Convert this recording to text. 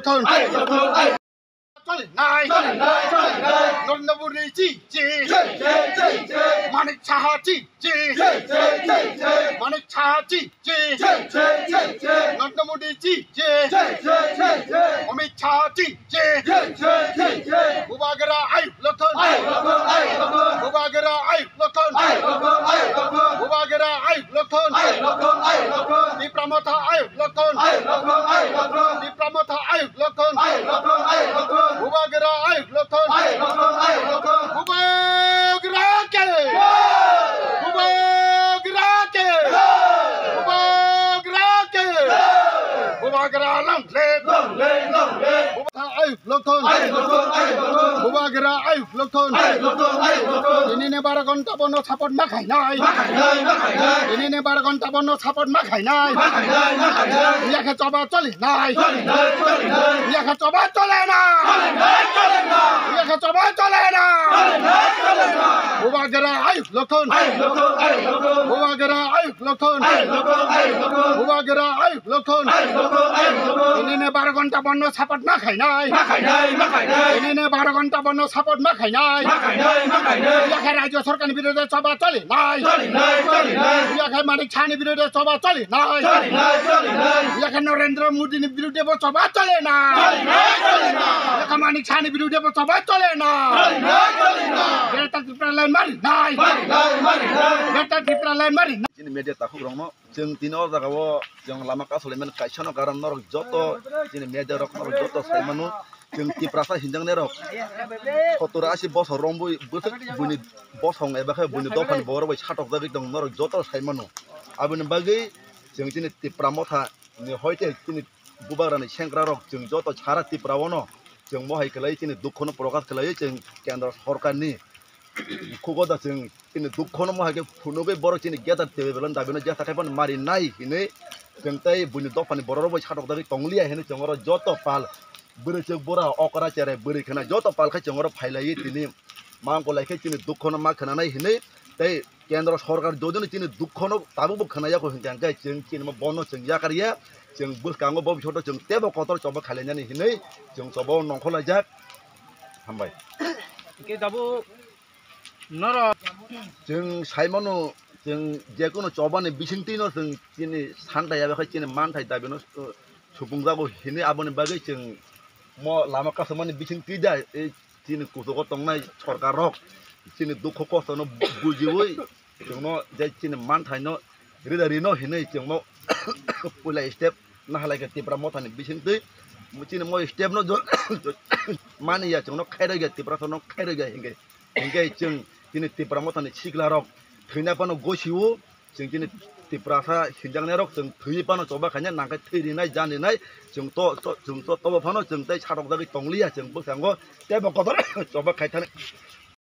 লক্ষণ চলে নাই নরেন্দ্র মোদী জি জি মানিক সাহা জি জি মানিক সাহা জি জি নরেন্দ্র মোদী জি জি অমিত শাহ জি জি বুবাগেরা আয়ুব লক্ষণ বুবাগেরা আয়ুব লক্ষণ বুবাগেরা আয়ুব লক্ষণ দীপ্রামথা আয়ুব লক্ষণ দীপ্রামথা আয়ুব লক্ষণ বুবাগেরা আয়ুব লক্ষণ বুবাগেরা কে বুবাগেরা কে বুবাগেরা কে বুবাগেরা লংলে আয়ুব লক্ষণ বুবাগেরা আয়ুব লক্ষণ ইনি 12 ঘন্টা বন্ধ সাপোর্ট না খাই নাই ইনি 12 ঘন্টা বন্ধ সাপোর্ট না খাই নাই ইয়াকে চবা চলে নাই ইয়াকে চবা চলে না ইয়াকে চবা চলে না বুবাগেরা আয়ুব লক্ষণ বুবাগেরা আয়ুব লক্ষণ বুবাগেরা আয়ুব লক্ষণ ইনি 12 ঘন্টা বন্ধ সাপোর্ট না খাই নাই ইনি 12 ঘন্টা বন্ধ সাপোর্ট না খাই নাই ইয়াকে রাজ্য সরকারের বিরুদ্ধে চবা চলে নাই ইয়াকে মানিক সাহার বিরুদ্ধে চবা চলে নাই ইয়াকে নরেন্দ্র মোদীর বিরুদ্ধে চবা চলে না ইয়াকে মানিক সাহার বিরুদ্ধে চবা চলে না গ্রেটার ত্রিপুরা লাইন মারি নাই গ্রেটার ত্রিপুরা লাইন মারি जोंनि मेडिया ताखौ रंनो जों दिनो जागावो जों लामा कासलेमेन काइसनो गाराम नरक जतो जोंनि मेडिया रक नरक जतो साइमानु जों तिप्रासा हिनजांने रक 70-80 बसर रंबो बोथो बुनि बसं एबाखै बुनि दफान बरबाय साटक जागै दं नरक जतो साइमानु आबोनि बागै जों दिनै तिप्रामथा नि हयते दिनै बुबारानि सेंग्रा रक जों जतो छारा तिप्रावनो जों महाय खलाय दिनै दुखनो प्रकाश खलाय जों केन्द्र सरकारनि खुगदा जों दिनै दुखनो महाय फुनोबे बर दिनै गेदार तेबेलन दाबिनो जेता खायफान मारि नाय हिनै जों तै बुनि दफानि बरबाय साटक जागै तंलिया हिनै जोंर जतो पाल बोरै जों बरा अकरा चेरे बोरै खना जतो पाल खाय जोंर फाइलायै दिनै मांको लायखै दिनै दुखनो मा खनानाय हिनै तै केन्द्र सरकार जोजोनो दिनै दुखनो ताबो खनायाखौ हिंगांगाय जों दिनै बनो जों याकारिया जों बुसकांगो बब छोटो जों तेबो कतर चबा खालायनानै हिनै जों चबा नंखलायजाक हामबाय के दाबो नर जों साइमानो जों जेकुनो चबानि बिसिंतिनो जों दिनै सानदाया बेखै दिनै मानथाय दाबिनो सुबुंजागो हिनै आबोनि बागै जों म लामा कासमानि बिसिंति जा दिनै कुसुग तंनाय सरकार रक दिनै दुख खस्थनो बुजिवै जोंनो जे दिनै मानथायनो रिदारिनो हिनै जोंनो पुला स्टेप नाहालायके तिप्रा मथानि बिसिंति दिनै म स्टेपनो मानिया जोंनो खायरैगा तिप्रासनो खायरैगा हिंगे हिंगे जों दिनै तिप्रा मथानि सिग्ला रक थैनापानो गसिवो जों दिनै तिप्रासा हिनजांनाय रक जों थैपानो चबा खायना नांखाय थैरिनाय जानिनाय जों तो तबफानो जों तै साटक जागै तंलिया जों बोसांगो तेबो कदर चबा खायथाने